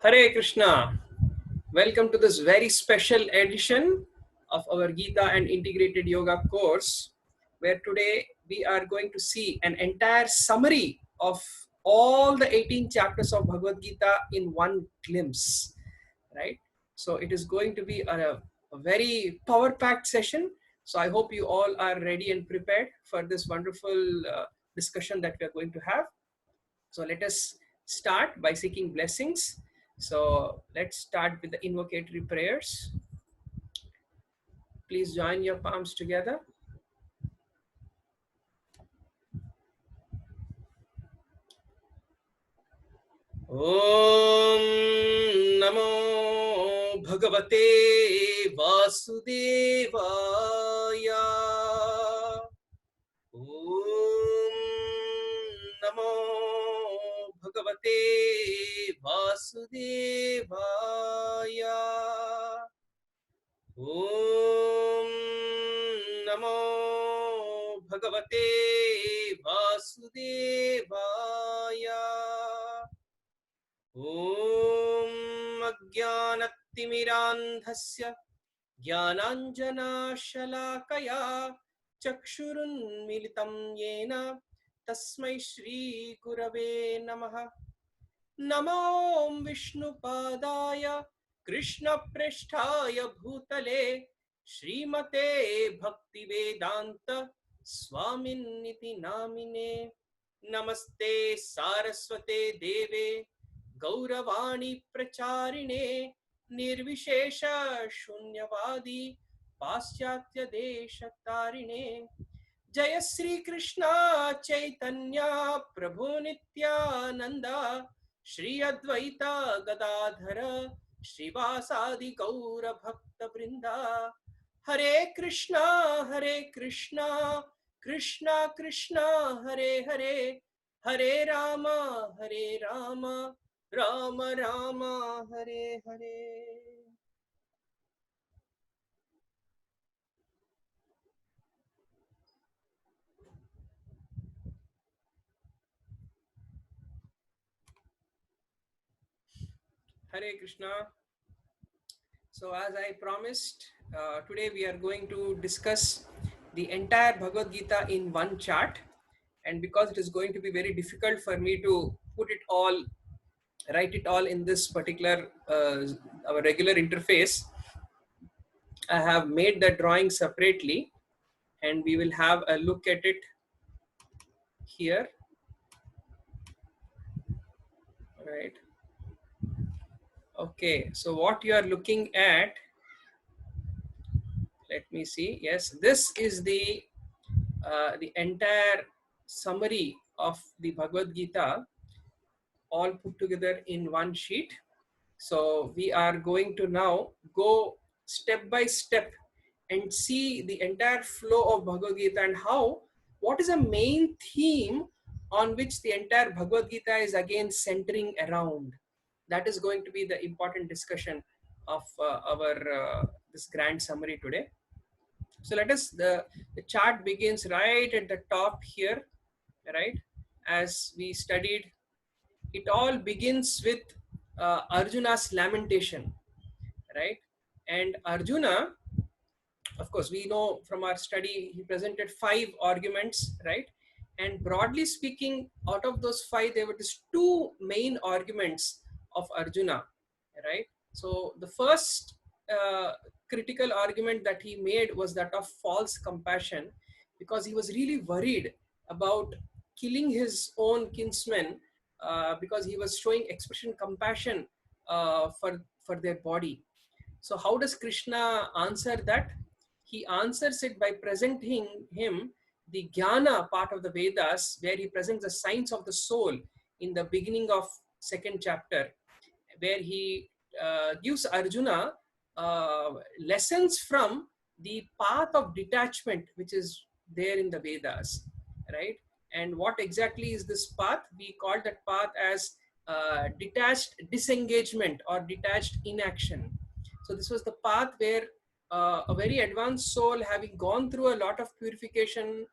Hare Krishna. Welcome to this very special edition of our Gita and Integrated Yoga course, where today we are going to see an entire summary of all the 18 chapters of Bhagavad Gita in one glimpse, right? So it is going to be a very power-packed session. So I hope you all are ready and prepared for this wonderful discussion that we are going to have. So let us start by seeking blessings. So let's start with the invocatory prayers. Please join your palms together. Om Namo Bhagavate Vasudevaya. Om Namo Bhagavate Vasudevaya. Om Namo Bhagavate Vasudevaya. Om Ajnanatimirandhasya Jnananjana Shalakaya Chakshurunmilitam Yena Tasmai Shri Gurave Namaha. Namo Vishnupadaya Krishna Preshthaya Bhutale Srimate Bhaktivedanta Swaminiti Namine. Namaste Saraswate Deve Gauravani Pracharine Nirvishesha Shunyavadi Paschatya Deshatarine. Jaya Sri Krishna Chaitanya Prabhu Nityananda Shri Advaita Gadadhara Srivasadi Gaura Bhakta Vrinda. Hare Krishna Krishna Krishna Hare Hare, Hare Rama Rama Rama Hare Hare. Hare Krishna. So as I promised, today we are going to discuss the entire Bhagavad Gita in one chart, and because it is going to be very difficult for me to write it all in this particular our regular interface, I have made the drawing separately, and we will have a look at it here. Right. Okay, so what you are looking at, let me see. Yes, this is the entire summary of the Bhagavad Gita, all put together in one sheet. So we are going to now go step by step and see the entire flow of Bhagavad Gita and what is the main theme on which the entire Bhagavad Gita is again centering around. That is going to be the important discussion of our this grand summary today. So let us, the chart begins right at the top here, right? As we studied, it all begins with Arjuna's lamentation, right? And Arjuna, of course, we know from our study, he presented 5 arguments, right? And broadly speaking, out of those 5, there were these 2 main arguments of Arjuna, right? So the first critical argument that he made was that of false compassion, because he was really worried about killing his own kinsmen because he was showing expression compassion for their body. So how does Krishna answer that? He answers it by presenting him the Jnana part of the Vedas, where he presents the science of the soul in the beginning of 2nd chapter, where he gives Arjuna lessons from the path of detachment which is there in the Vedas, right? And what exactly is this path? We call that path as detached disengagement or detached inaction. So this was the path where a very advanced soul, having gone through a lot of purification,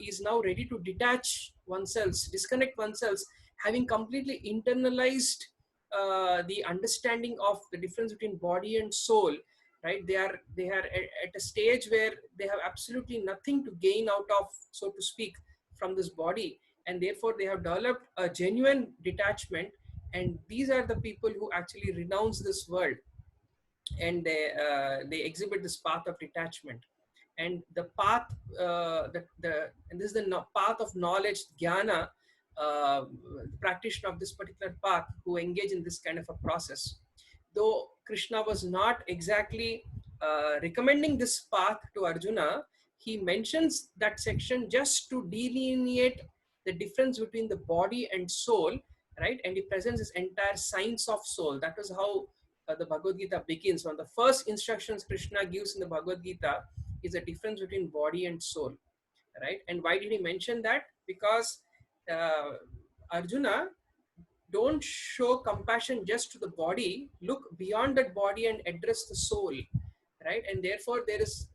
is now ready to detach oneself, disconnect oneself, having completely internalized the understanding of the difference between body and soul, right? They are at a stage where they have absolutely nothing to gain out of, so to speak, from this body, and therefore they have developed a genuine detachment. And these are the people who actually renounce this world, and they exhibit this path of detachment. And the path, and this is the path of knowledge, jnana, practitioner of this particular path who engage in this kind of a process. Though Krishna was not exactly recommending this path to Arjuna, he mentions that section just to delineate the difference between the body and soul, right? And he presents this entire science of soul. That is how the Bhagavad Gita begins. One of the first instructions Krishna gives in the Bhagavad Gita is the difference between body and soul, right? And why did he mention that? Because Arjuna, don't show compassion just to the body, look beyond that body and address the soul, right? And therefore there is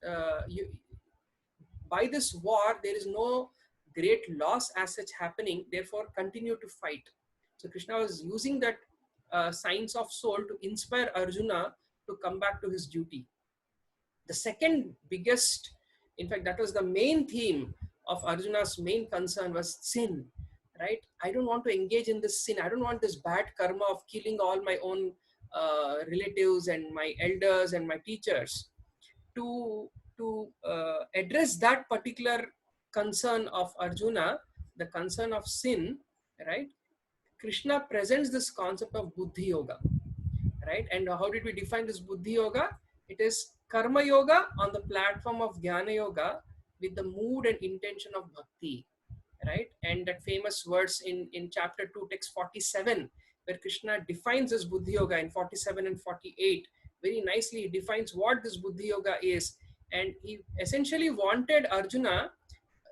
by this war there is no great loss as such happening, therefore continue to fight. So Krishna was using that science of soul to inspire Arjuna to come back to his duty. The second biggest, in fact that was the main theme of Arjuna's main concern, was sin, right? I don't want to engage in this sin. I don't want this bad karma of killing all my own relatives and my elders and my teachers. To address that particular concern of Arjuna, the concern of sin, right? Krishna presents this concept of Buddhi Yoga, right? And how did we define this Buddhi Yoga? It is Karma Yoga on the platform of Jnana Yoga with the mood and intention of Bhakti, right? And that famous words in chapter 2, text 47, where Krishna defines this Buddhi Yoga in 47 and 48, very nicely he defines what this Buddhi Yoga is. And he essentially wanted Arjuna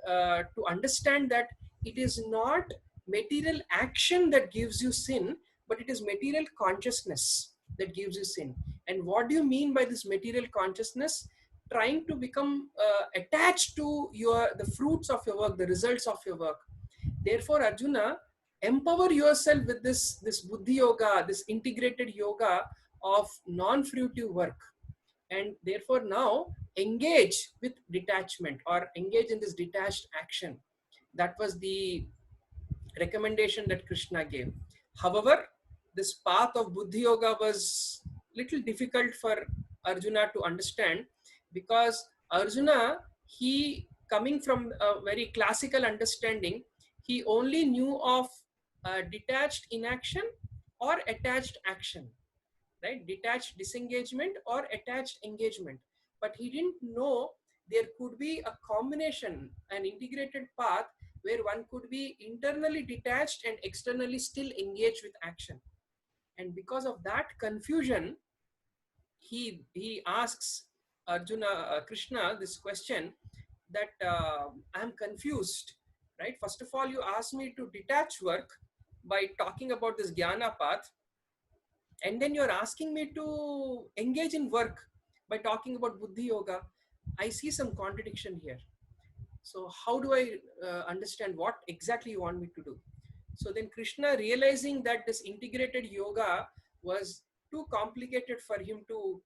to understand that it is not material action that gives you sin, but it is material consciousness that gives you sin. And what do you mean by this material consciousness? Trying to become attached to the fruits of your work, the results of your work. Therefore, Arjuna, empower yourself with this Buddhi Yoga, this integrated yoga of non-fruitive work. And therefore now engage with detachment, or engage in this detached action. That was the recommendation that Krishna gave. However, this path of Buddhi Yoga was little difficult for Arjuna to understand, because Arjuna, he coming from a very classical understanding, he only knew of detached inaction or attached action, right? Detached disengagement or attached engagement. But he didn't know there could be a combination, an integrated path where one could be internally detached and externally still engaged with action. And because of that confusion, he asks Arjuna, Krishna, this question that I'm confused, right? First of all, you asked me to detach work by talking about this jnana path, and then you're asking me to engage in work by talking about Buddhi Yoga. I see some contradiction here. So how do I understand what exactly you want me to do? So then Krishna, realizing that this integrated yoga was too complicated for him to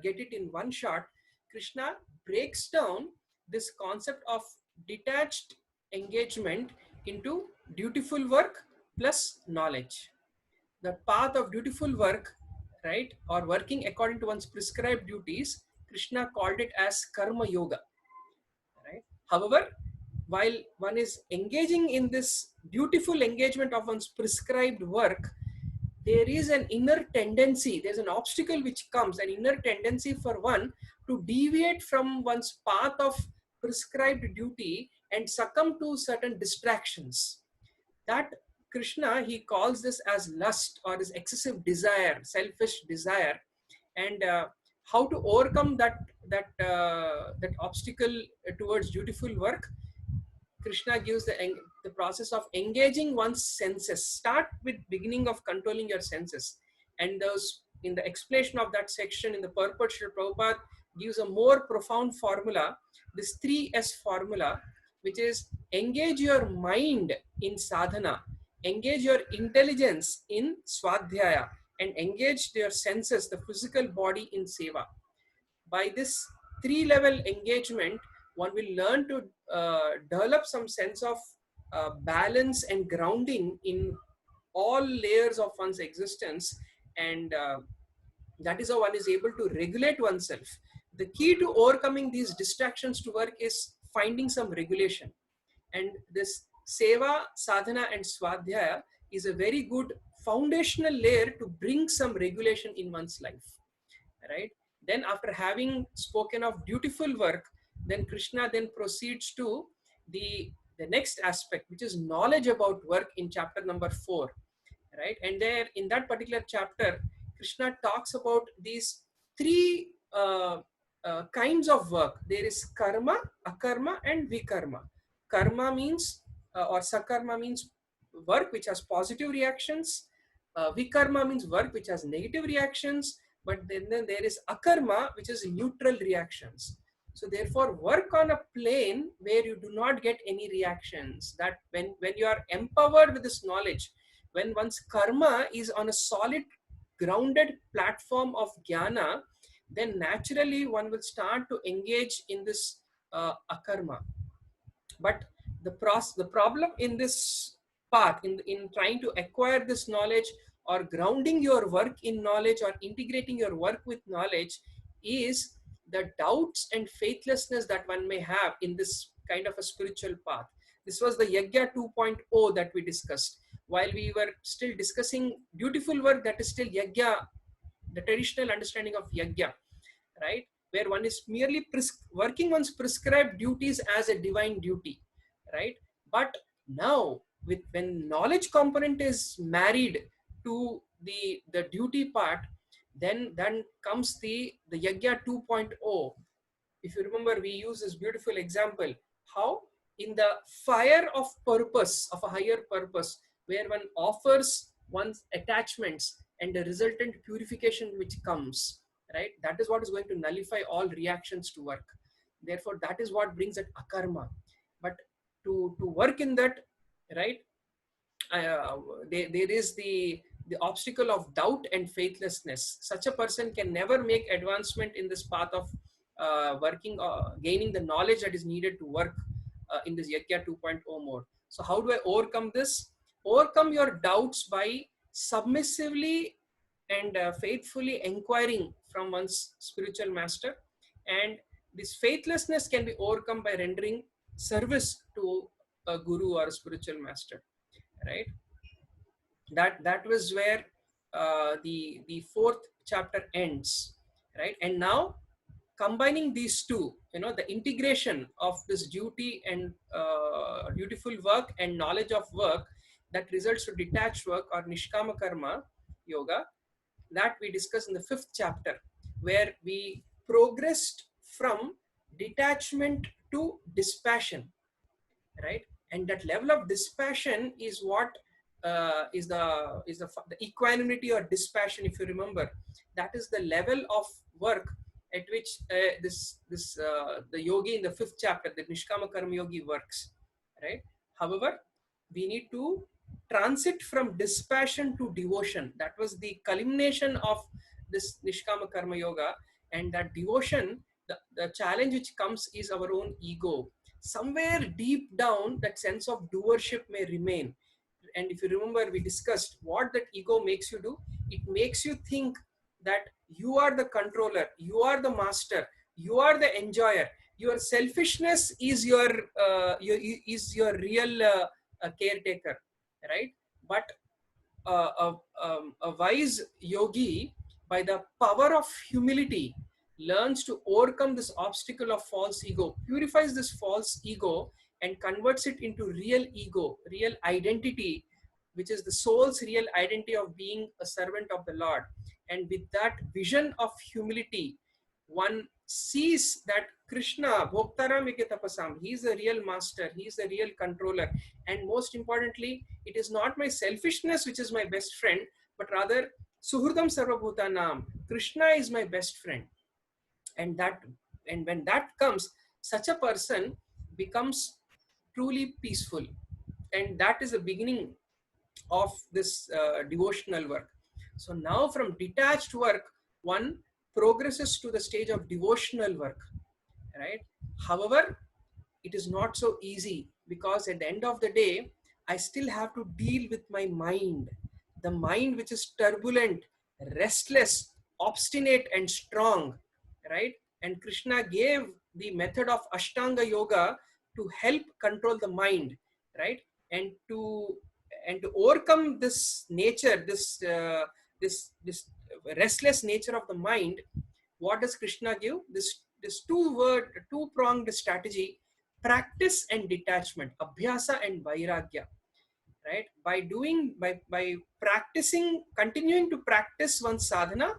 get it in one shot, Krishna breaks down this concept of detached engagement into dutiful work plus knowledge. The path of dutiful work, right, or working according to one's prescribed duties, Krishna called it as karma yoga, right? However, while one is engaging in this dutiful engagement of one's prescribed work, there is an inner tendency, there's an obstacle which comes, an inner tendency for one to deviate from one's path of prescribed duty and succumb to certain distractions. That Krishna, he calls this as lust, or this excessive desire, selfish desire. And how to overcome that obstacle towards dutiful work, Krishna gives the process of engaging one's senses. Start with beginning of controlling your senses. And those, in the explanation of that section in the purport, Srila Prabhupada gives a more profound formula, this 3S formula, which is engage your mind in sadhana, engage your intelligence in swadhyaya, and engage your senses, the physical body, in seva. By this 3-level engagement, one will learn to develop some sense of balance and grounding in all layers of one's existence, and that is how one is able to regulate oneself. The key to overcoming these distractions to work is finding some regulation, and this seva, sadhana and swadhyaya is a very good foundational layer to bring some regulation in one's life, right? Then after having spoken of dutiful work, then Krishna then proceeds to the next aspect, which is knowledge about work, in chapter number 4, right? And there in that particular chapter, Krishna talks about these three kinds of work. There is karma, akarma and vikarma. Karma means or sakarma means work which has positive reactions. Vikarma means work which has negative reactions. But then there is akarma, which is neutral reactions. So therefore, work on a plane where you do not get any reactions. That when you are empowered with this knowledge, when one's karma is on a solid grounded platform of jnana, then naturally one will start to engage in this akarma. But the problem in this path, in trying to acquire this knowledge, or grounding your work in knowledge, or integrating your work with knowledge, is the doubts and faithlessness that one may have in this kind of a spiritual path. This was the Yajna 2.0 that we discussed. While we were still discussing beautiful work, that is still Yajna, the traditional understanding of Yajna, right? Where one is merely working one's prescribed duties as a divine duty, right? But now, when knowledge component is married to the duty part, then comes the Yajna 2.0. If you remember, we use this beautiful example, how in the fire of purpose, of a higher purpose, where one offers one's attachments and the resultant purification which comes, right? That is what is going to nullify all reactions to work. Therefore, that is what brings that akarma. But to work in that, right, there is the obstacle of doubt and faithlessness. Such a person can never make advancement in this path of working, gaining the knowledge that is needed to work in this Yajna 2.0 mode. So how do I overcome this? Overcome your doubts by submissively and faithfully inquiring from one's spiritual master. And this faithlessness can be overcome by rendering service to a guru or a spiritual master, right? That was where the fourth chapter ends, right? And now, combining these two, the integration of this duty and dutiful work and knowledge of work, that results to detached work or nishkama karma yoga, that we discussed in the fifth chapter, where we progressed from detachment to dispassion, right? And that level of dispassion is what is the equanimity or dispassion. If you remember, that is the level of work at which the yogi in the fifth chapter, the Nishkama Karma Yogi, works, right? However, we need to transit from dispassion to devotion. That was the culmination of this Nishkama Karma Yoga. And that devotion, the challenge which comes is our own ego. Somewhere deep down, that sense of doership may remain. And if you remember, we discussed what that ego makes you do. It makes you think that you are the controller, you are the master, you are the enjoyer. Your selfishness is your real caretaker, right? But a wise yogi, by the power of humility, learns to overcome this obstacle of false ego, purifies this false ego, and converts it into real ego, real identity, which is the soul's real identity of being a servant of the Lord. And with that vision of humility, one sees that Krishna, Bhoktaram Eke Tapasam, he is the real master, he is the real controller. And most importantly, it is not my selfishness which is my best friend, but rather Suhurdam Sarvabhutanam, Krishna is my best friend. And when that comes, such a person becomes truly peaceful. And that is the beginning of this devotional work. So now from detached work, one progresses to the stage of devotional work, right? However, it is not so easy, because at the end of the day, I still have to deal with my mind, the mind which is turbulent, restless, obstinate, and strong, right? And Krishna gave the method of Ashtanga Yoga to help control the mind, right? And to overcome this nature, this restless nature of the mind, what does Krishna give? This two pronged strategy: practice and detachment, abhyasa and vairagya, right? By practicing, continuing to practice one's sadhana,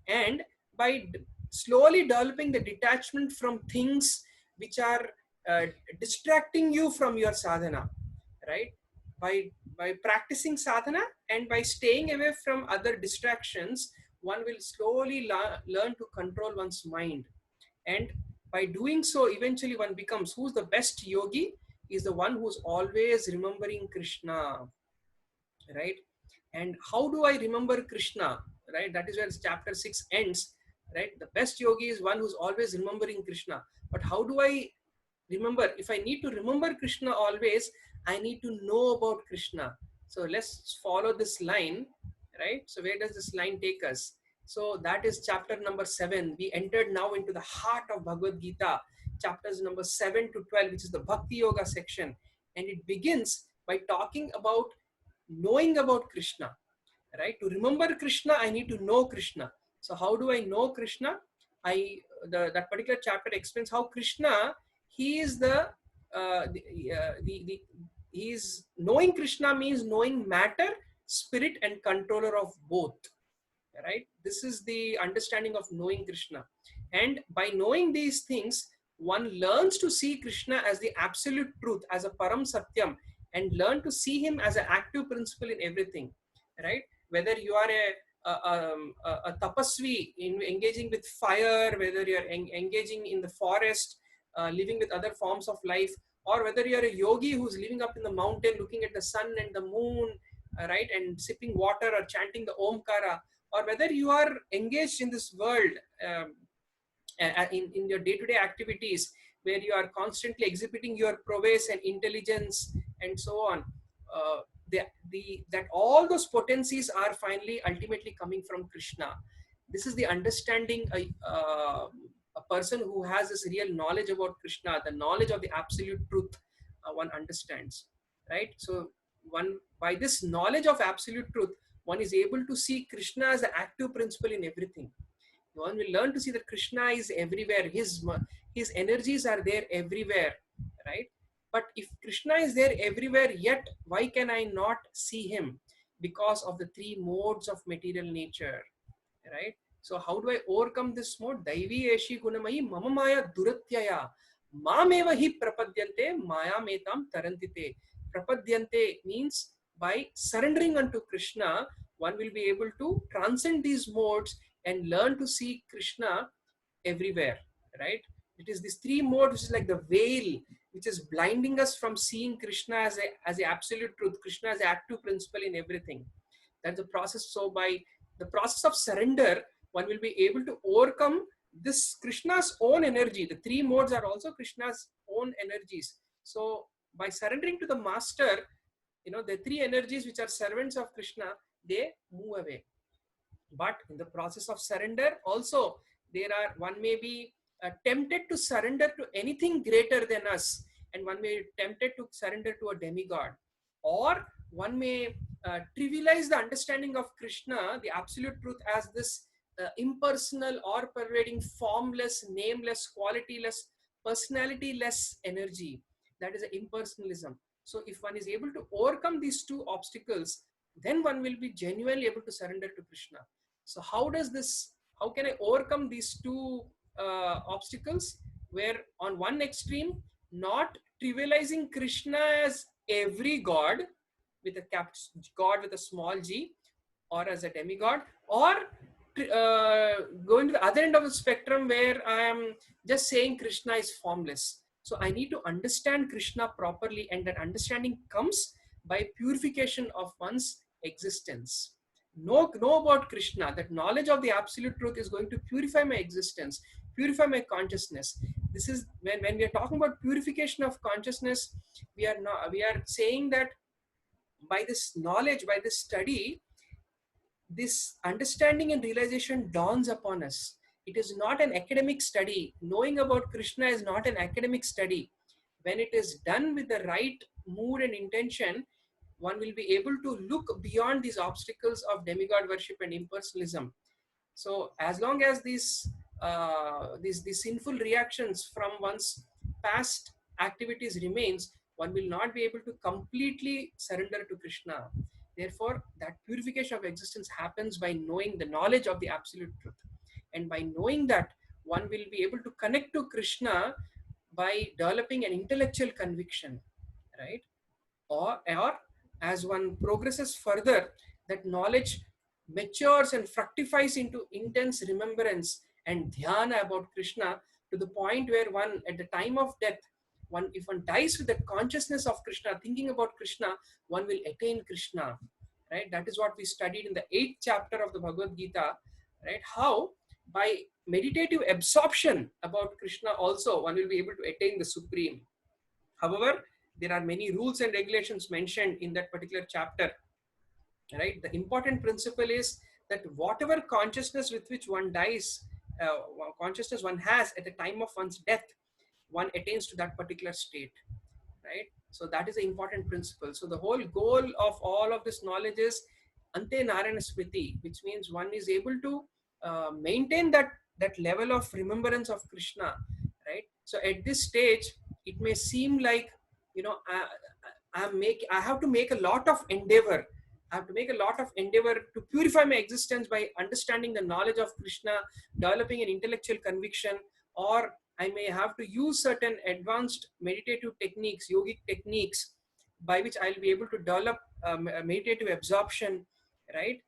and by slowly developing the detachment from things which are uh, distracting you from your sadhana, right? By practicing sadhana and by staying away from other distractions, one will slowly learn to control one's mind. And by doing so, eventually one becomes, who's the best yogi is the one who's always remembering Krishna, right? And how do I remember Krishna, right? That is where chapter 6 ends, right? The best yogi is one who's always remembering Krishna. But how do I remember? If I need to remember Krishna always, I need to know about Krishna. So let's follow this line, right? So where does this line take us? So that is chapter number 7. We entered now into the heart of Bhagavad Gita, chapters number 7 to 12, which is the Bhakti Yoga section. And it begins by talking about knowing about Krishna, right? To remember Krishna, I need to know Krishna. So how do I know Krishna? That particular chapter explains how Krishna, he is the he is knowing Krishna means knowing matter, spirit, and controller of both, right? This is the understanding of knowing Krishna. And by knowing these things, one learns to see Krishna as the absolute truth, as a param satyam, and learn to see him as an active principle in everything, right? Whether you are a tapasvi in engaging with fire, whether you're engaging in the forest, living with other forms of life, or whether you're a yogi who's living up in the mountain looking at the sun and the moon, right, and sipping water or chanting the omkara, or whether you are engaged in this world, in your day-to-day activities, where you are constantly exhibiting your prowess and intelligence and so on, uh, that all those potencies are finally ultimately coming from Krishna. This is the understanding a person who has this real knowledge about Krishna, the knowledge of the absolute truth, one understands, right? So one, by this knowledge of absolute truth, one is able to see Krishna as the active principle in everything. One will learn to see that Krishna is everywhere. His energies are there everywhere, right? But if Krishna is there everywhere, yet why can I not see him? Because of the three modes of material nature, right? So how do I overcome this mode? Daivi eshi gunamayi mama maya duratyaya mameva hi prapadyante maya metam tarantite. Prapadyante means by surrendering unto Krishna, one will be able to transcend these modes and learn to see Krishna everywhere, right? It is these three modes, which is like the veil, which is blinding us from seeing Krishna as a absolute truth, Krishna as the active principle in everything. That's the process. So by the process of surrender, one will be able to overcome this Krishna's own energy. The three modes are also Krishna's own energies. So by surrendering to the master, the three energies which are servants of Krishna, they move away. But in the process of surrender also, one may be tempted to surrender to anything greater than us, and one may be tempted to surrender to a demigod, or one may trivialize the understanding of Krishna, the absolute truth, as this impersonal or pervading, formless, nameless, qualityless, personalityless energy. That is impersonalism. So if one is able to overcome these two obstacles, then one will be genuinely able to surrender to Krishna. So how can I overcome these two obstacles? Where on one extreme, not trivializing Krishna as every god with god with a small g, or as a demigod, or going to the other end of the spectrum where I am just saying Krishna is formless. So I need to understand Krishna properly, and that understanding comes by purification of one's existence. Know about Krishna, that knowledge of the absolute truth is going to purify my existence, purify my consciousness. This is when we are talking about purification of consciousness, we are saying that by this knowledge, by this study, this understanding and realization dawns upon us. It is not an academic study. Knowing about Krishna is not an academic study. When it is done with the right mood and intention, one will be able to look beyond these obstacles of demigod worship and impersonalism. So as long as these sinful reactions from one's past activities remains, one will not be able to completely surrender to Krishna. Therefore, that purification of existence happens by knowing the knowledge of the absolute truth. And by knowing that, one will be able to connect to Krishna by developing an intellectual conviction, right? Or as one progresses further, that knowledge matures and fructifies into intense remembrance and dhyana about Krishna, to the point where one, at the time of death, one, if one dies with the consciousness of Krishna, thinking about Krishna, one will attain Krishna, right? That is what we studied in the 8th chapter of the Bhagavad Gita, right? How by meditative absorption about Krishna also one will be able to attain the supreme. However, there are many rules and regulations mentioned in that particular chapter, right? The important principle is that whatever consciousness with which one dies, consciousness one has at the time of one's death, one attains to that particular state, right? So that is an important principle. So the whole goal of all of this knowledge is ante narayana smriti, which means one is able to maintain that level of remembrance of Krishna, right? So at this stage, it may seem like, you know, I have to make a lot of endeavor. I have to make a lot of endeavor to purify my existence by understanding the knowledge of Krishna, developing an intellectual conviction, or I may have to use certain advanced meditative techniques, yogic techniques, by which I'll be able to develop meditative absorption, right?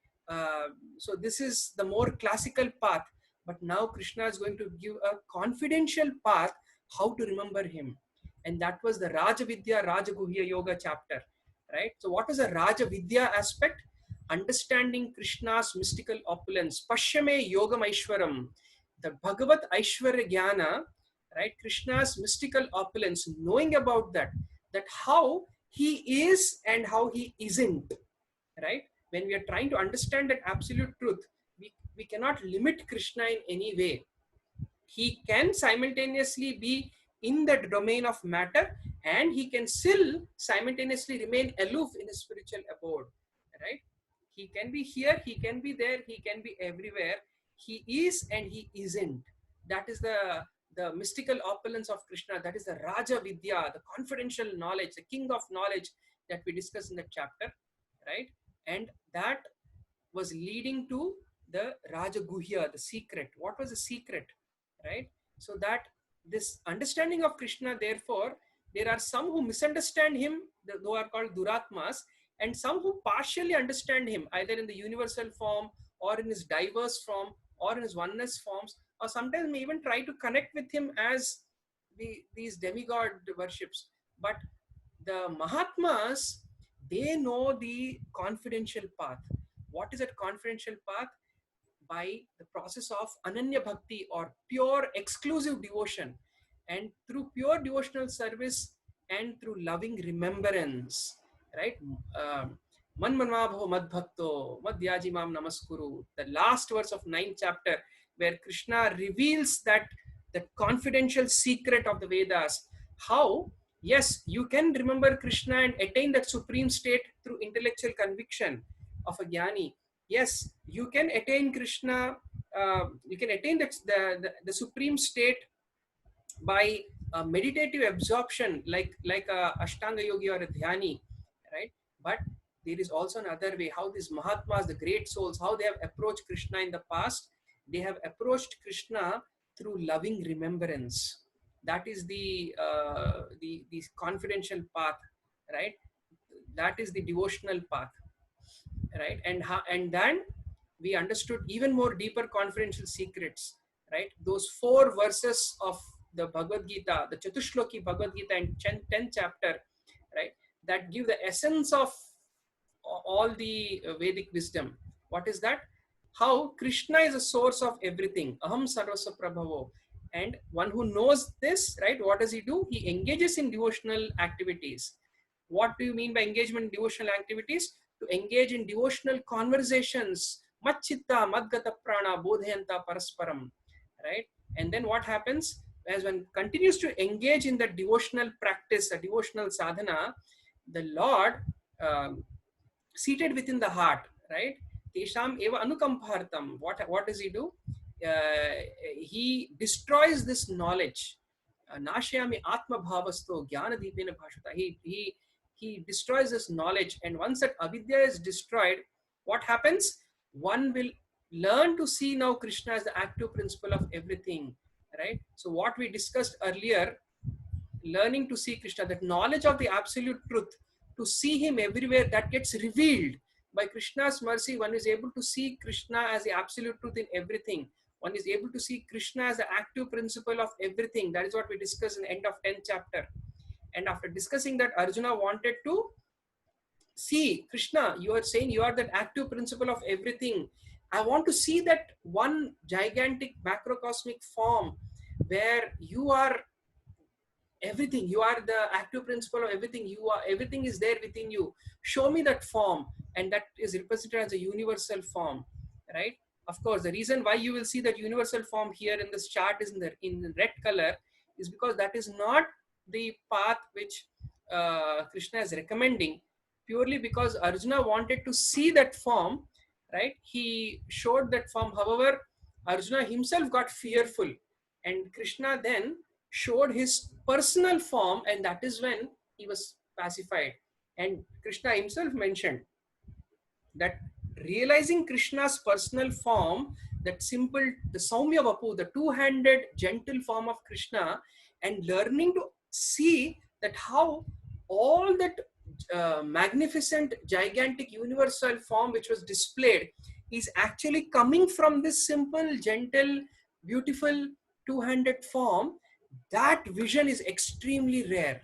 So this is the more classical path. But now Krishna is going to give a confidential path how to remember him. And that was the Raja Vidya, Raja Guhya Yoga chapter, right? So what is a Raja Vidya aspect? Understanding Krishna's mystical opulence. Pashyame Yogam Aishwaram. The Bhagavat Aishwarya Jnana, right? Krishna's mystical opulence, knowing about that how he is and how he isn't, right? When we are trying to understand that absolute truth, we cannot limit Krishna in any way. He can simultaneously be in the domain of matter, and he can still simultaneously remain aloof in his spiritual abode, right? He can be here, he can be there, he can be everywhere. He is and he isn't. That is the mystical opulence of Krishna. That is the Raja Vidya, the confidential knowledge, the king of knowledge that we discussed in that chapter, right? And that was leading to the Raja Guhya, the secret. What was the secret, right? So that this understanding of Krishna, therefore, there are some who misunderstand him, who are called Duratmas, and some who partially understand him, either in the universal form or in his diverse form or in his oneness forms, or sometimes may even try to connect with him as these demigod worships. But the Mahatmas, they know the confidential path. What is that confidential path? By the process of Ananya Bhakti, or pure exclusive devotion. And through pure devotional service and through loving remembrance, right? Man manvabho mad bhakto madhyaji mam namaskuru. The last verse of 9th chapter, where Krishna reveals that the confidential secret of the Vedas. How, yes, you can remember Krishna and attain that supreme state through intellectual conviction of a jnani. Yes, you can attain Krishna, you can attain the supreme state by meditative absorption, like a Ashtanga Yogi or a Dhyani, right? But there is also another way, how these Mahatmas, the great souls, how they have approached Krishna in the past. They have approached Krishna through loving remembrance. That is the confidential path, right? That is the devotional path, right? And then we understood even more deeper confidential secrets, right? Those 4 verses of the Bhagavad Gita, the Chatushloki Bhagavad Gita in 10th chapter, right? that give the essence of all the Vedic wisdom. What is that? How Krishna is a source of everything. Aham sarvasva prabhavo. And one who knows this, right, what does he do? He engages in devotional activities. What do you mean by engagement in devotional activities? To engage in devotional conversations. Machchitta madgata prana bodhayanta parasparam. Right? And then what happens? As one continues to engage in the devotional practice, a devotional sadhana, the Lord seated within the heart, right? Tesham eva anukampartam. What does he do? He destroys this knowledge. Nashayami atma bhavasto jnana deepena bhashata. He destroys this knowledge, and once that avidya is destroyed, what happens? One will learn to see now Krishna as the active principle of everything, right? So what we discussed earlier, learning to see Krishna, that knowledge of the absolute truth, to see him everywhere, that gets revealed. By Krishna's mercy, one is able to see Krishna as the absolute truth in everything. One is able to see Krishna as the active principle of everything. That is what we discussed in the end of 10th chapter. And after discussing that, Arjuna wanted to see Krishna. You are saying you are that active principle of everything. I want to see that one gigantic macrocosmic form where you are everything. You are the active principle of everything. You are, everything is there within you. Show me that form, and that is represented as a universal form, right? Of course, the reason why you will see that universal form here in this chart is in red color is because that is not the path which Krishna is recommending, purely because Arjuna wanted to see that form, right? He showed that form. However, Arjuna himself got fearful, and Krishna then showed his personal form, and that is when he was pacified. And Krishna himself mentioned that realizing Krishna's personal form, that simple, the Saumya Vapu, the two-handed gentle form of Krishna, and learning to see that how all that magnificent, gigantic, universal form which was displayed is actually coming from this simple, gentle, beautiful, two-handed form. That vision is extremely rare,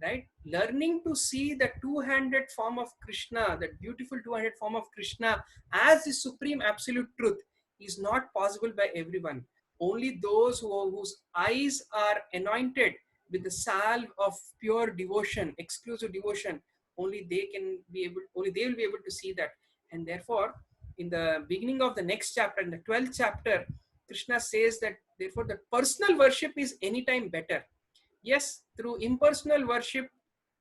right? Learning to see the two-handed form of Krishna, that beautiful two-handed form of Krishna as the supreme absolute truth is not possible by everyone. Only those whose eyes are anointed with the salve of pure devotion, exclusive devotion, only they will be able to see that. And therefore, in the beginning of the next chapter, in the 12th chapter, Krishna says that therefore the personal worship is anytime better. Yes, through impersonal worship,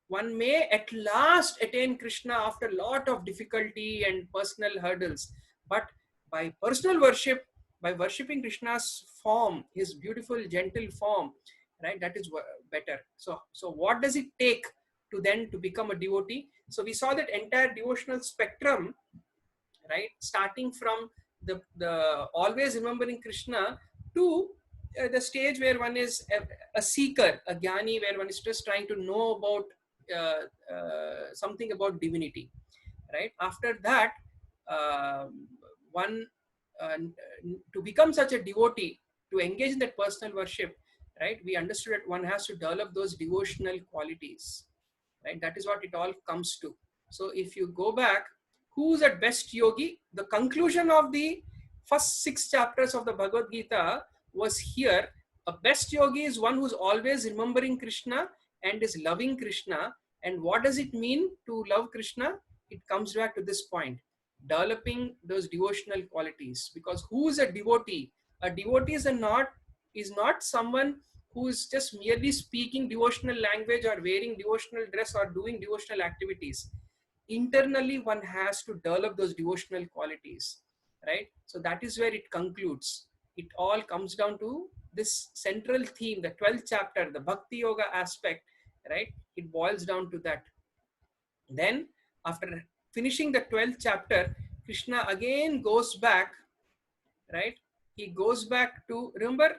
one may at last attain Krishna after a lot of difficulty and personal hurdles. But by personal worship, by worshipping Krishna's form, his beautiful, gentle form, right, that is better. So what does it take to then to become a devotee? So we saw that entire devotional spectrum, right, starting from the always remembering Krishna to the stage where one is a seeker, a jnani, where one is just trying to know about something about divinity, right? After that, one to become such a devotee, to engage in that personal worship, right? We understood that one has to develop those devotional qualities, right? That is what it all comes to. So if you go back, who's at best yogi? The conclusion of the first 6 chapters of the Bhagavad Gita was here. A best yogi is one who's always remembering Krishna and is loving Krishna. And what does it mean to love Krishna? It comes back to this point, developing those devotional qualities. Because who is a devotee? A devotee is not someone who is just merely speaking devotional language or wearing devotional dress or doing devotional activities. Internally, one has to develop those devotional qualities, right? So that is where it concludes. It all comes down to this central theme, the 12th chapter, the Bhakti Yoga aspect, right? It boils down to that. Then, after finishing the 12th chapter, Krishna again goes back, right? He goes back to, remember,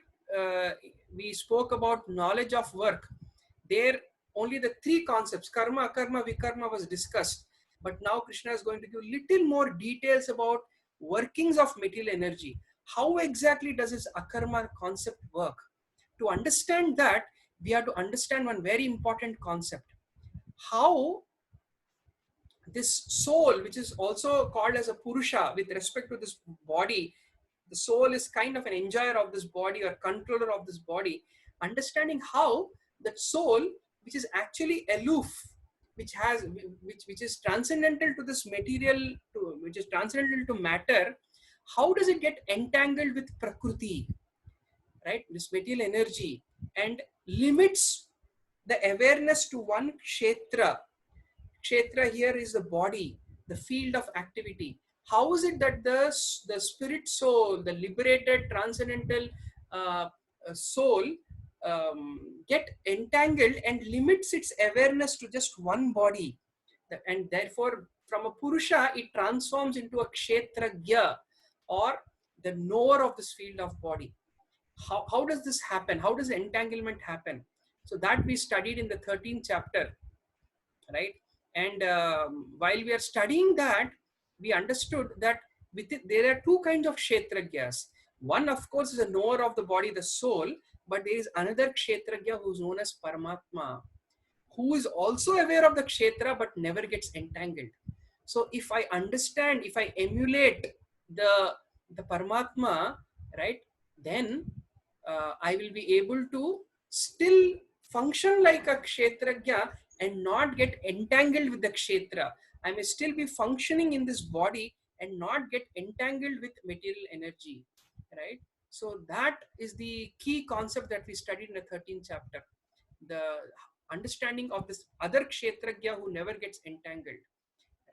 we spoke about knowledge of work. There, only the 3 concepts, karma, akarma, vikarma, was discussed. But now Krishna is going to give little more details about workings of material energy. How exactly does this akarma concept work? To understand that, we have to understand one very important concept. how this soul, which is also called as a Purusha with respect to this body, the soul is kind of an enjoyer of this body or controller of this body, understanding how that soul, which is actually aloof, which has which is transcendental to this material, to which is transcendental to matter, how does it get entangled with Prakriti, right, this material energy, and limits the awareness to one kshetra. Kshetra here is the body, the field of activity. How is it that the spirit soul, the liberated transcendental uh, soul, get entangled and limits its awareness to just one body? And therefore, from a Purusha, it transforms into a Kshetragya, or the knower of this field of body. How does this happen? How does entanglement happen? So that we studied in the 13th chapter, right? And while we are studying that, we understood that with it, there are two kinds of kshetragyas. One, of course, is a knower of the body, the soul, but there is another kshetragya who is known as Paramatma, who is also aware of the kshetra but never gets entangled. So if I understand, if I emulate the Paramatma, right, then I will be able to still function like a kshetragya and not get entangled with the kshetra. I may still be functioning in this body and not get entangled with material energy, right? So that is the key concept that we studied in the 13th chapter. The understanding of this other kshetragya who never gets entangled,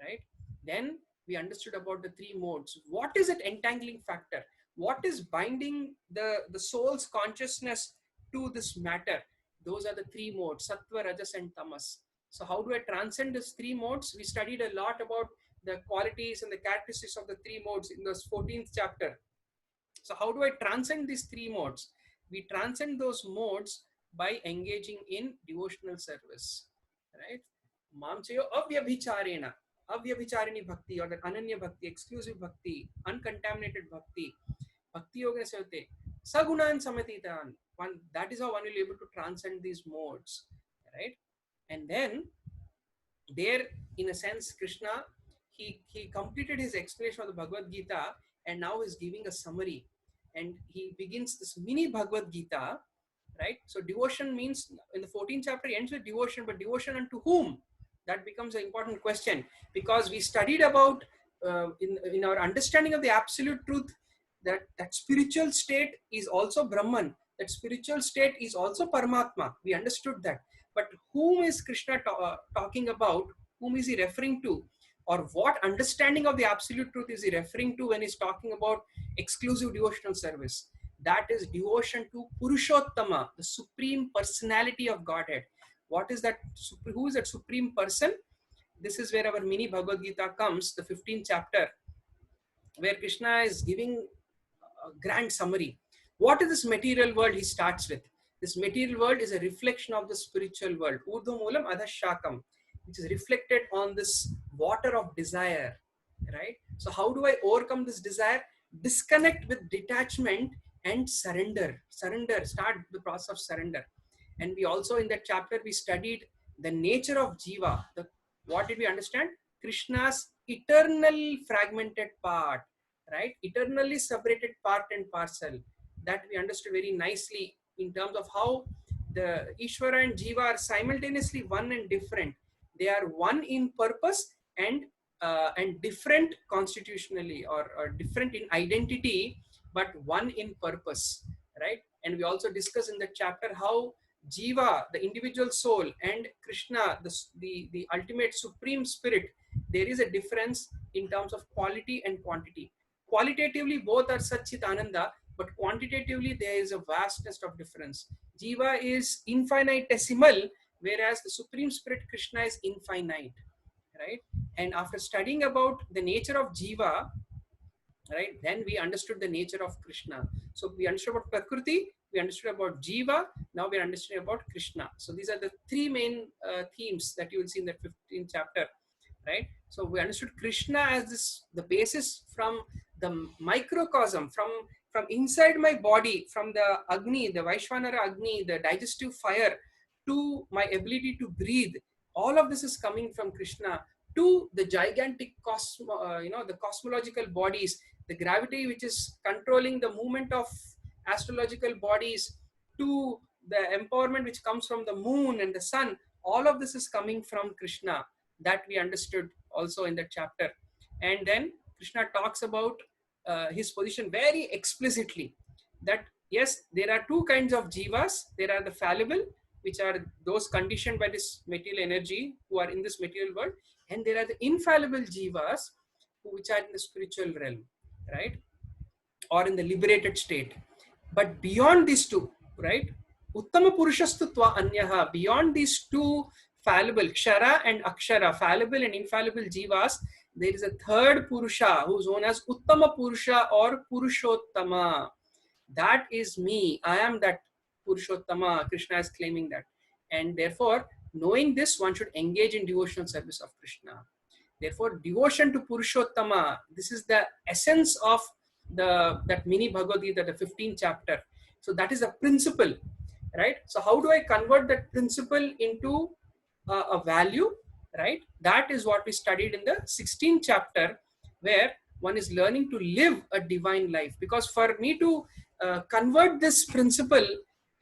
right? Then we understood about the three modes. What is it entangling factor? What is binding the soul's consciousness to this matter? Those are the three modes: sattva, rajas, and tamas. So how do I transcend these three modes? We studied a lot about the qualities and the characteristics of the three modes in this 14th chapter. So how do I transcend these three modes? We transcend those modes by engaging in devotional service, right? Mamchayo avyabhicharena, avyabhicharini bhakti, or the ananya bhakti, exclusive bhakti, uncontaminated bhakti, bhakti yoga sevate, sagunan samatitan. One, that is how one will be able to transcend these modes, right? And then there, in a sense, Krishna, he completed his explanation of the Bhagavad Gita, and now is giving a summary, and he begins this mini Bhagavad Gita, right? So devotion means, in the 14th chapter he ends with devotion, but devotion unto whom? That becomes an important question, because we studied about in our understanding of the absolute truth, that spiritual state is also Brahman, that spiritual state is also Paramatma. We understood that. But whom is Krishna talking about? Whom is he referring to? Or what understanding of the absolute truth is he referring to when he's talking about exclusive devotional service? That is devotion to Purushottama, the supreme personality of Godhead. What is that? Who is that supreme person? This is where our mini Bhagavad Gita comes, the 15th chapter, where Krishna is giving a grand summary. What is this material world? He starts with, this material world is a reflection of the spiritual world. Urdhva Moolam Adha Shakam, which is reflected on this water of desire, right? So how do I overcome this desire? Disconnect with detachment and surrender. Surrender, start the process of surrender. And we also, in that chapter, we studied the nature of Jiva. What did we understand? Krishna's eternal fragmented part, right? Eternally separated part and parcel. That we understood very nicely in terms of how the Ishvara and Jiva are simultaneously one and different. They are one in purpose and different constitutionally, or different in identity, but one in purpose, right? And we also discuss in the chapter how Jiva, the individual soul, and Krishna, the ultimate supreme spirit, there is a difference in terms of quality and quantity. Qualitatively, both are Satchit Ananda, but quantitatively, there is a vastness of difference. Jiva is infinitesimal, whereas the supreme spirit Krishna is infinite, right? And after studying about the nature of Jiva, right, then we understood the nature of Krishna. So we understood about Prakriti, we understood about Jiva, now we are understanding about Krishna. So these are the three main themes that you will see in the 15th chapter, right? So we understood Krishna as this, the basis from the microcosm, from inside my body, from the Agni, the Vaishvanara Agni, the digestive fire, to my ability to breathe. All of this is coming from Krishna to the gigantic the cosmological bodies, the gravity which is controlling the movement of astrological bodies, to the empowerment which comes from the moon and the sun. All of this is coming from Krishna, that we understood also in that chapter. And then Krishna talks about his position very explicitly, that yes, there are two kinds of jivas. There are the fallible, which are those conditioned by this material energy who are in this material world, and there are the infallible jivas which are in the spiritual realm, right, or in the liberated state. But beyond these two, right, uttama purushastutva anyaha, beyond these two fallible kshara and akshara, fallible and infallible jivas, there is a third purusha who is known as uttama purusha or purushottama. That is me. I am that Purushottama. Krishna is claiming that. And therefore, knowing this, one should engage in devotional service of Krishna. Therefore, devotion to Purushottama, this is the essence of that mini Bhagavad Gita, the 15th chapter. So that is a principle, right? So how do I convert that principle into a value, right? That is what we studied in the 16th chapter, where one is learning to live a divine life. Because for me to convert this principle,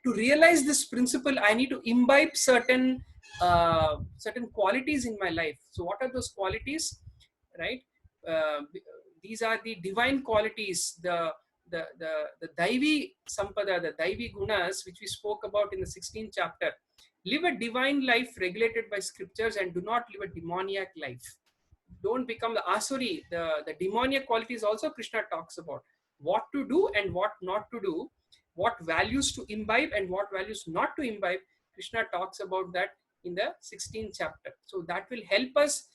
to realize this principle, I need to imbibe certain qualities in my life. So what are those qualities, right? uh, these are the divine qualities, the daivi sampada, the daivi gunas, which we spoke about in the 16th chapter. Live a divine life regulated by scriptures, and do not live a demoniac life. Don't become the asuri. The demoniac qualities also Krishna talks about. What to do and what not to do, what values to imbibe and what values not to imbibe. Krishna talks about that in the 16th chapter. So that will help us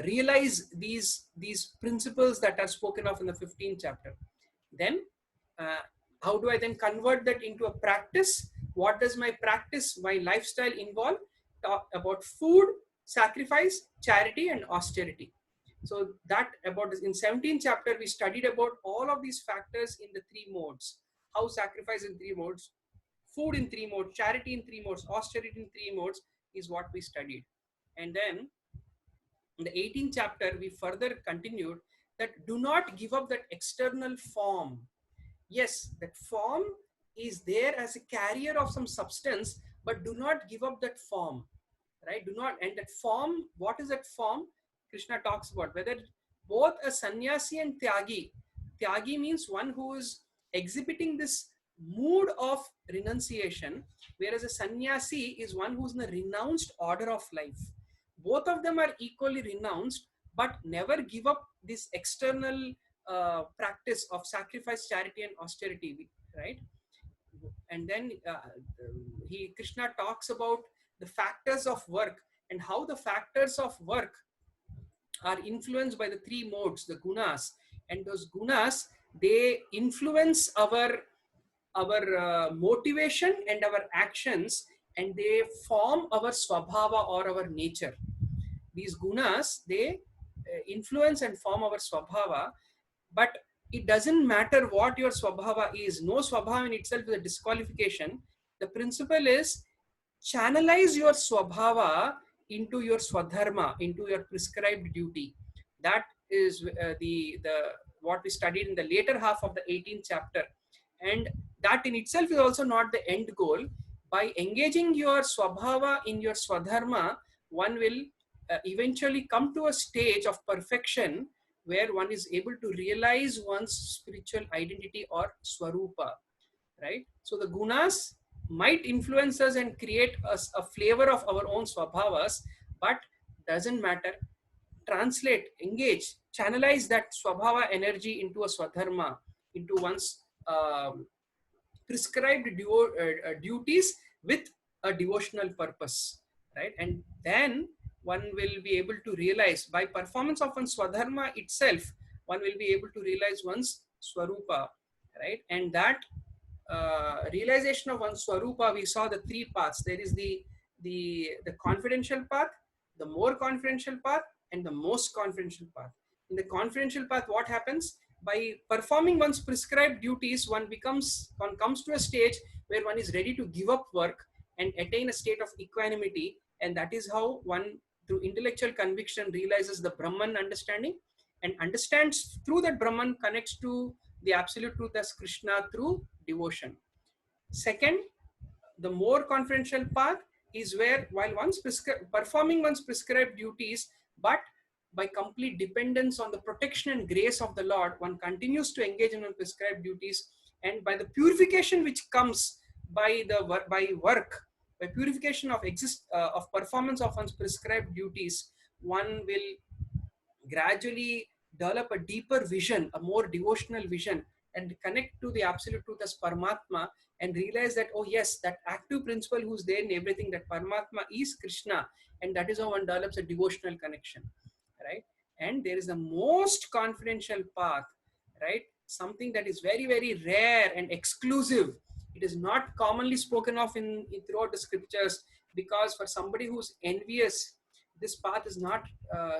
realize these principles that are spoken of in the 15th chapter. Then how do I then convert that into a practice? What does my practice, my lifestyle involve? Talk about food, sacrifice, charity, and austerity. So that about this in 17th chapter, we studied about all of these factors in the three modes. How sacrifice in three modes, food in three modes, charity in three modes, austerity in three modes is what we studied. And then in the 18th chapter, we further continued that do not give up that external form. Yes, that form is there as a carrier of some substance, but do not give up that form, right? Do not, and that form, what is that form? Krishna talks about whether both a sannyasi and tyagi. Tyagi means one who is exhibiting this mood of renunciation, whereas a sannyasi is one who's in a renounced order of life. Both of them are equally renounced, but never give up this external practice of sacrifice, charity, and austerity, right? And then Krishna talks about the factors of work and how the factors of work are influenced by the three modes, the gunas, and those gunas, they influence our motivation and our actions, and they form our swabhava or our nature. These gunas, they influence and form our swabhava, but it doesn't matter what your swabhava is. No swabhava in itself is a disqualification. The principle is channelize your swabhava into your swadharma, into your prescribed duty. That is the what we studied in the later half of the 18th chapter. And that in itself is also not the end goal. By engaging your swabhava in your swadharma, one will eventually come to a stage of perfection where one is able to realize one's spiritual identity or swarupa, right? So the gunas might influence us and create us a flavor of our own swabhavas, but doesn't matter. Translate, engage, channelize that swabhava energy into a swadharma, into one's prescribed duties with a devotional purpose, right? And then one will be able to realize by performance of one's swadharma itself, one will be able to realize one's swarupa, right? And that realization of one's swarupa, we saw the three paths. There is the confidential path, the more confidential path, and the most confidential path. In the confidential path, what happens? By performing one's prescribed duties, one comes to a stage where one is ready to give up work, and attain a state of equanimity. And that is how one, through intellectual conviction, realizes the Brahman understanding, and understands through that Brahman, connects to the absolute truth as Krishna through devotion. Second, the more confidential path is where, while one's performing one's prescribed duties, but by complete dependence on the protection and grace of the Lord, one continues to engage in prescribed duties, and by the purification which comes by the by purification of performance of one's prescribed duties, one will gradually develop a deeper vision, a more devotional vision, and connect to the absolute truth as Paramatma, and realize that, oh yes, that active principle who's there in everything, that Paramatma is Krishna, and that is how one develops a devotional connection, right? And there is the most confidential path, right? Something that is very, very rare and exclusive. It is not commonly spoken of in throughout the scriptures, because for somebody who's envious, this path is not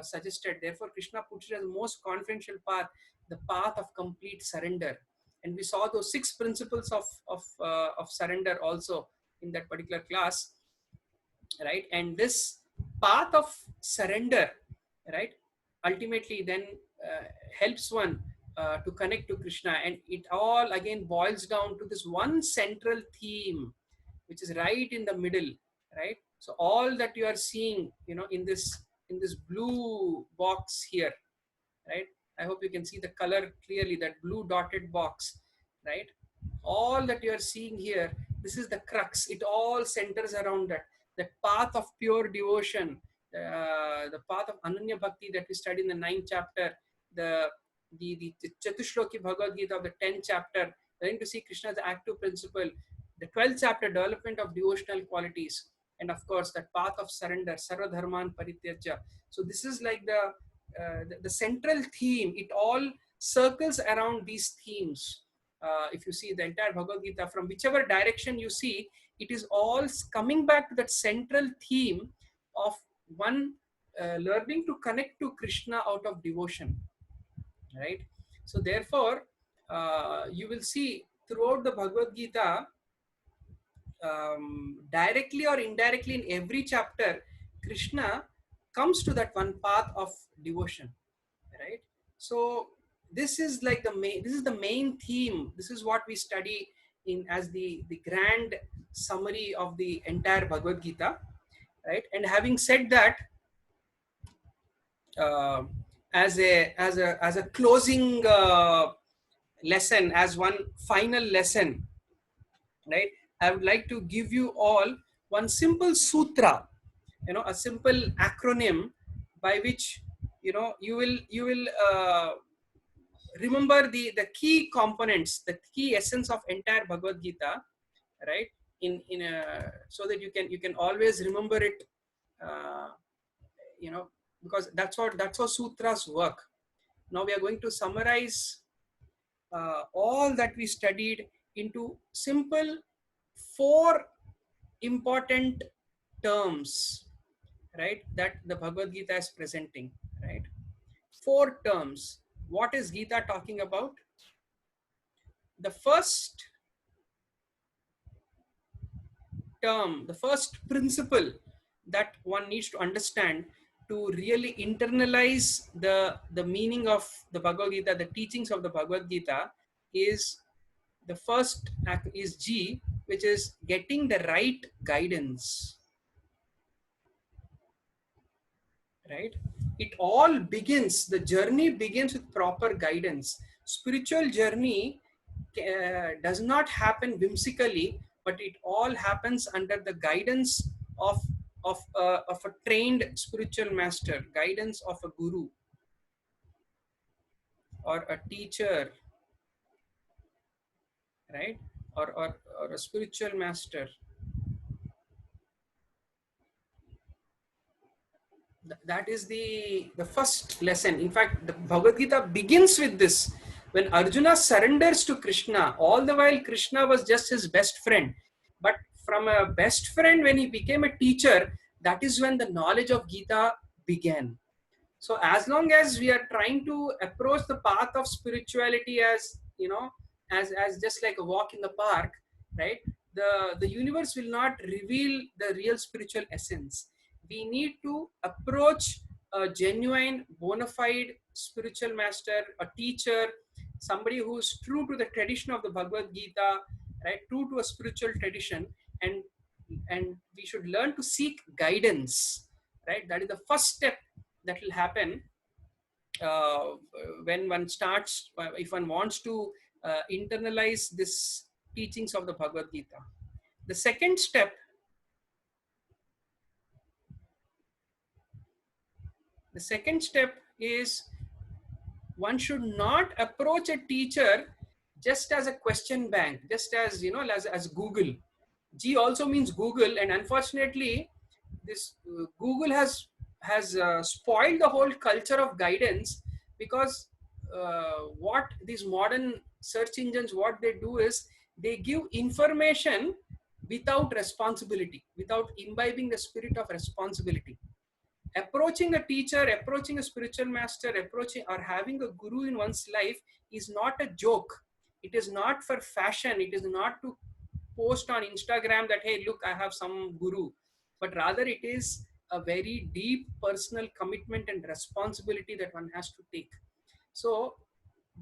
suggested. Therefore, Krishna puts it as the most confidential path, the path of complete surrender. And we saw those 6 principles of surrender also in that particular class, right? And this path of surrender, right, ultimately then helps one to connect to Krishna. And it all again boils down to this one central theme, which is right in the middle, right? So all that you are seeing, in this blue box here, right? I hope you can see the color clearly, that blue dotted box, right? All that you are seeing here, this is the crux. It all centers around that. The path of pure devotion, the path of Ananya Bhakti that we study in the 9th chapter, the Chatushloki Bhagavad Gita of the 10th chapter, learning to see Krishna as the active principle, the 12th chapter, development of devotional qualities, and of course that path of surrender, Sarva Dharman Parityajya. So this is like the central theme. It all circles around these themes. If you see the entire Bhagavad Gita, from whichever direction you see, it is all coming back to that central theme of one learning to connect to Krishna out of devotion, right? So therefore, you will see throughout the Bhagavad Gita, directly or indirectly in every chapter, Krishna comes to that one path of devotion, right? So this is like the main theme. This is what we study in as the grand summary of the entire Bhagavad Gita, right? And having said that, uh, as a closing lesson, as one final lesson, right, I would like to give you all one simple sutra, a simple acronym by which you will remember the key components, the key essence of entire Bhagavad Gita, right? In a, so that you can always remember it, uh, because that's how sutras work. Now we are going to summarize all that we studied into simple 4 important terms, right, that the Bhagavad Gita is presenting, right? 4 terms. What is Gita talking about? The first term, the first principle that one needs to understand to really internalize the meaning of the Bhagavad Gita, the teachings of the Bhagavad Gita, is the first is G, which is getting the right guidance, right? It all begins, the journey begins with proper guidance. Spiritual journey does not happen whimsically, but it all happens under the guidance of a trained spiritual master, guidance of a guru or a teacher, right? Or a spiritual master. That is the first lesson. In fact, the Bhagavad Gita begins with this. When Arjuna surrenders to Krishna, all the while Krishna was just his best friend. But from a best friend, when he became a teacher, that is when the knowledge of Gita began. So as long as we are trying to approach the path of spirituality as, as just like a walk in the park, right? the universe will not reveal the real spiritual essence. We need to approach a genuine, bona fide spiritual master, a teacher, somebody who's true to the tradition of the Bhagavad Gita, right? True to a spiritual tradition, and we should learn to seek guidance, right? That is the first step that will happen uh, when one starts, if one wants to internalize this teachings of the Bhagavad Gita. The second step, is one should not approach a teacher just as a question bank, just as as Google. G also means Google, and unfortunately, this Google has spoiled the whole culture of guidance, because what these modern search engines, what they do is they give information without responsibility, without imbibing the spirit of responsibility. Approaching a teacher, approaching a spiritual master, approaching or having a guru in one's life is not a joke. It is not for fashion. It is not to post on Instagram that, hey, look, I have some guru, but rather it is a very deep personal commitment and responsibility that one has to take. So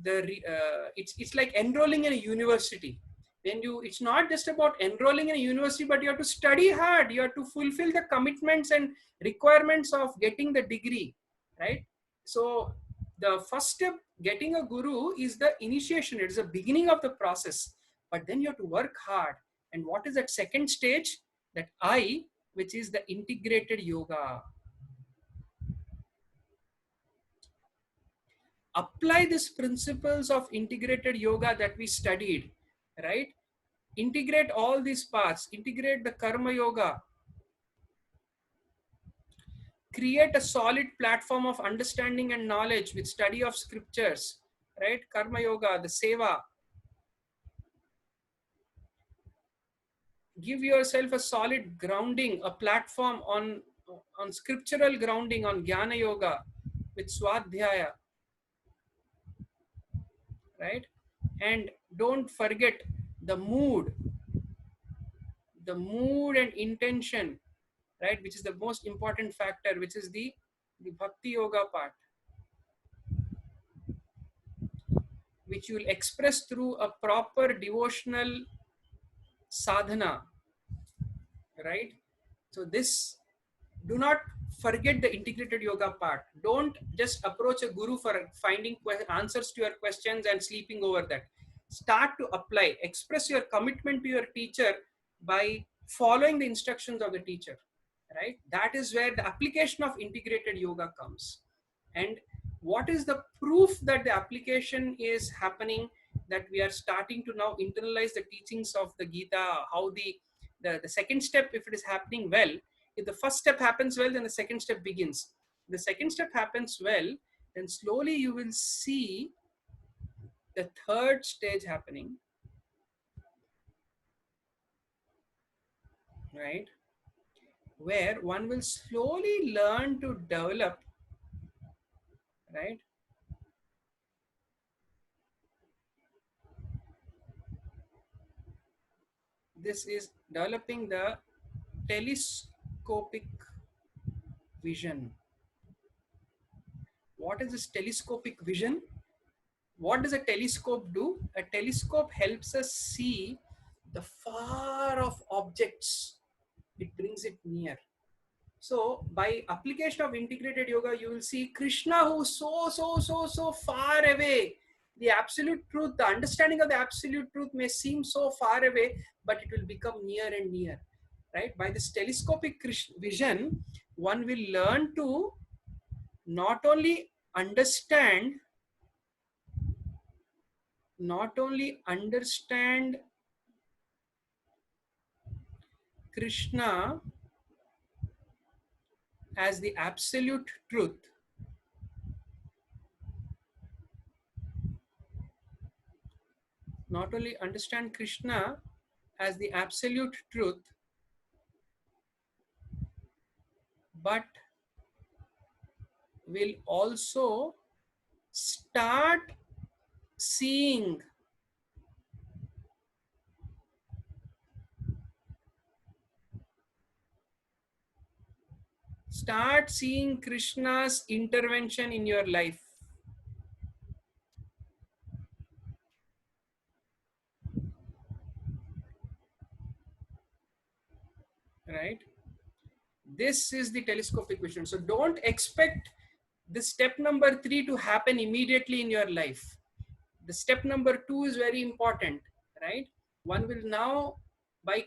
it's like enrolling in a university. When you, it's not just about enrolling in a university, but you have to study hard, you have to fulfill the commitments and requirements of getting the degree, right? So the first step, getting a guru, is the initiation, it's the beginning of the process, but then you have to work hard. And what is that second stage? That I, which is the integrated yoga. Apply these principles of integrated yoga that we studied, right? Integrate all these paths, integrate the karma yoga, create a solid platform of understanding and knowledge with study of scriptures, right? Karma yoga, the seva. Give yourself a solid grounding, a platform on scriptural grounding, on jnana yoga with swadhyaya, right? And don't forget the mood and intention, right? Which is the most important factor, which is the bhakti yoga part, which you will express through a proper devotional sadhana, right? So this, do not forget the integrated yoga part. Don't just approach a guru for finding answers to your questions and sleeping over that. Start to apply, express your commitment to your teacher by following the instructions of the teacher, right? That is where the application of integrated yoga comes. And what is the proof that the application is happening, that we are starting to now internalize the teachings of the Gita? How the second step, if it is happening well, if the first step happens well, then the second step begins. If the second step happens well, then slowly you will see the third stage happening, right? Where one will slowly learn to develop, right? This is developing the telescopic vision. What is this telescopic vision? What does a telescope do? A telescope helps us see the far off objects. It brings it near. So by application of integrated yoga, you will see Krishna, who's so far away. The absolute truth, the understanding of the absolute truth may seem so far away, but it will become near and near, right? By this telescopic vision, one will learn to not only understand, not only understand Krishna as the absolute truth, not only understand Krishna as the absolute truth, but will also start seeing Start seeing Krishna's intervention in your life. Right? This is the telescopic vision. So don't expect the step number 3 to happen immediately in your life. The step number 2 is very important, right? One will now, by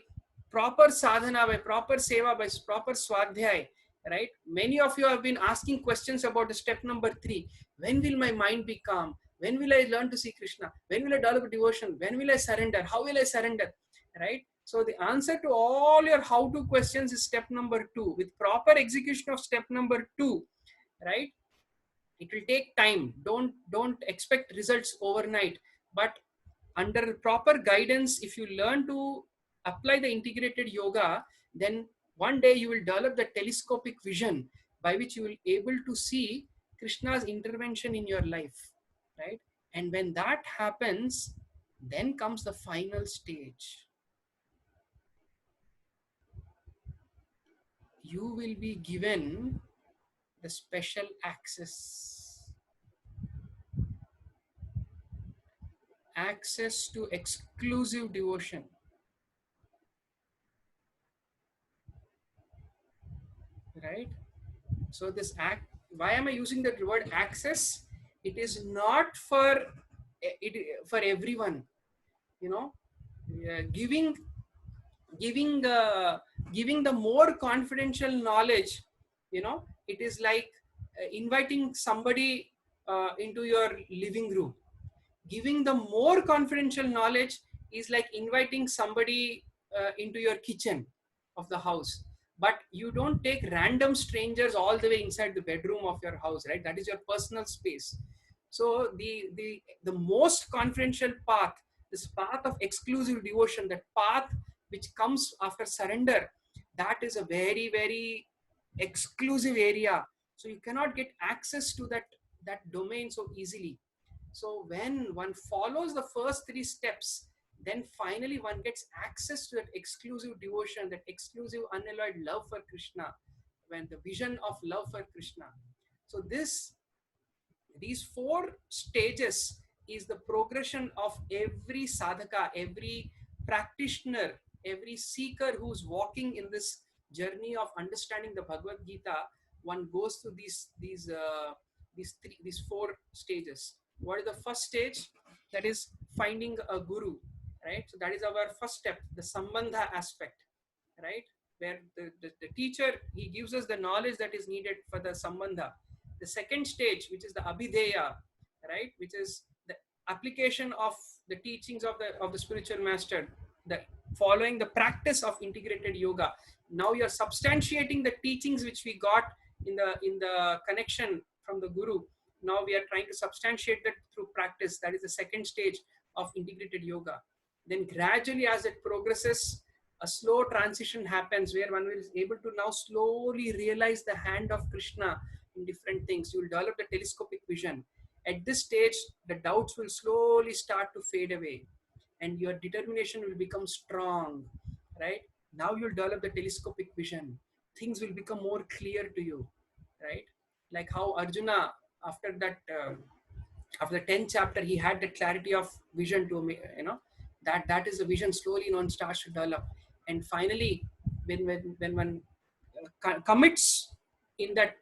proper sadhana, by proper seva, by proper swadhyay, right? Many of you have been asking questions about the step number 3. When will my mind be calm? When will I learn to see Krishna? When will I develop devotion? When will I surrender? How will I surrender? Right? So the answer to all your how to questions is step number 2. With proper execution of step number 2, right? It will take time. Don't expect results overnight, but under proper guidance, if you learn to apply the integrated yoga, then one day you will develop the telescopic vision by which you will able to see Krishna's intervention in your life, right? And when that happens, then comes the final stage. You will be given the special access to exclusive devotion, right? So this act, why am I using the word access? It is not for for everyone, you know. Giving giving giving the more confidential knowledge, you know, it is like inviting somebody into your living room. Giving the more confidential knowledge is like inviting somebody into your kitchen of the house. But you don't take random strangers all the way inside the bedroom of your house, right? That is your personal space. So the most confidential path, this path of exclusive devotion, that path which comes after surrender, that is a very, very exclusive area. So you cannot get access to that domain so easily. So when one follows the first 3 steps, then finally one gets access to that exclusive devotion, that exclusive unalloyed love for Krishna, when the vision of love for Krishna. So these 4 stages is the progression of every sadhaka, every practitioner, every seeker who's walking in this journey of understanding the Bhagavad Gita. One goes through these 4 stages. What is the first stage? That is finding a guru, right? So that is our first step, the sambandha aspect, right? Where the teacher, he gives us the knowledge that is needed for the sambandha. The second stage, which is the abhideya, right, which is the application of the teachings of the spiritual master, the following the practice of integrated yoga. Now you're substantiating the teachings which we got in the connection from the guru. Now we are trying to substantiate that through practice. That is the second stage of integrated yoga. Then gradually, as it progresses, a slow transition happens where one is able to now slowly realize the hand of Krishna in different things. You will develop the telescopic vision. At this stage, the doubts will slowly start to fade away and your determination will become strong, right? Now you'll develop the telescopic vision. Things will become more clear to you, right? Like how Arjuna, after that, after the 10th chapter, he had the clarity of vision to me, you know, that is the vision slowly one starts to develop. And finally, when one commits in that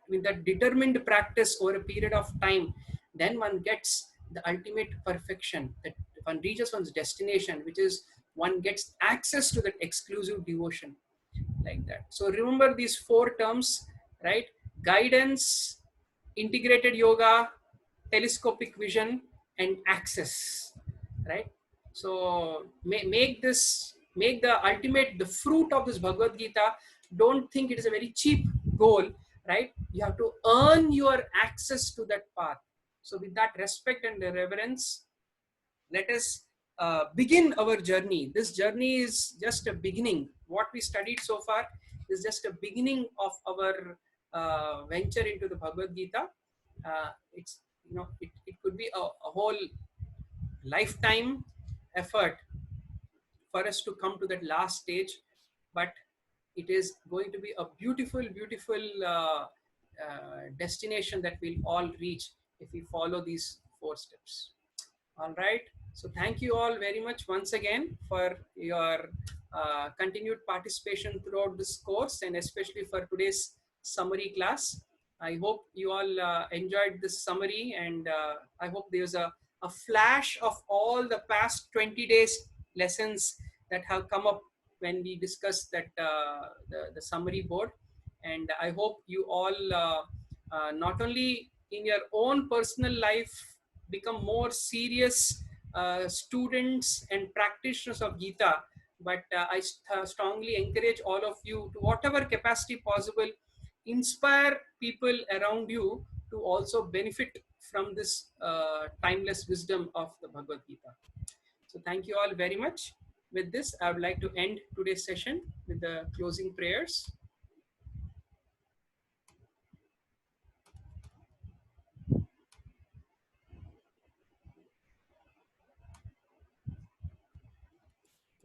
determined practice over a period of time, then one gets the ultimate perfection, that one reaches one's destination, which is one gets access to that exclusive devotion, like that. So remember these 4 terms, right? Guidance, integrated yoga, telescopic vision, and access, right? So make the ultimate, the fruit of this Bhagavad Gita. Don't think it is a very cheap goal, right? You have to earn your access to that path. So with that respect and reverence, let us begin our journey. This journey is just a beginning. What we studied so far is just a beginning of our venture into the Bhagavad Gita. It's, you know, it could be a whole lifetime effort for us to come to that last stage, but it is going to be a beautiful, beautiful destination that we'll all reach if we follow these 4 steps. All right. So thank you all very much once again for your continued participation throughout this course, and especially for today's summary class. I hope you all enjoyed this summary, and I hope there's a flash of all the past 20 days lessons that have come up when we discussed that the summary board. And I hope you all not only in your own personal life become more serious students and practitioners of Gita, but I strongly encourage all of you to whatever capacity possible, inspire people around you to also benefit from this timeless wisdom of the Bhagavad Gita. So thank you all very much. With this, I would like to end today's session with the closing prayers.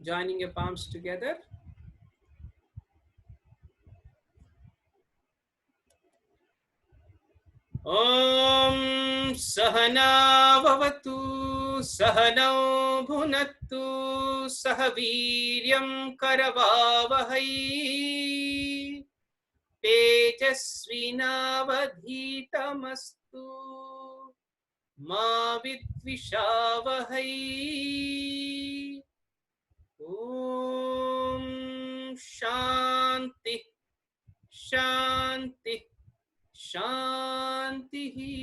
Joining your palms together. Om Sahana Bhavatu Sahanau Bhunattu Sahaviryam Karavavahai Tejasvinavadhitamastu Ma Vidvishavahai. Om Shanti Shanti Shantihi.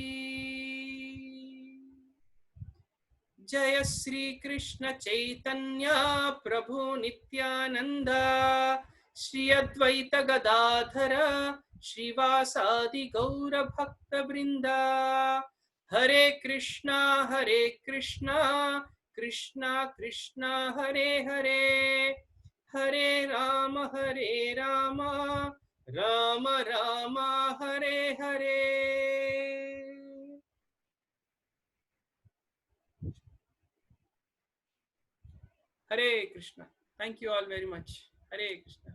Jaya Sri Krishna Chaitanya Prabhu Nityananda Shri Advaita Gadadhara Shrivasadi Gaura Bhakta Vrinda. Hare Krishna Krishna Krishna Hare Hare, Hare Rama Rama Rama Hare Hare. Hare Krishna. Thank you all very much. Hare Krishna.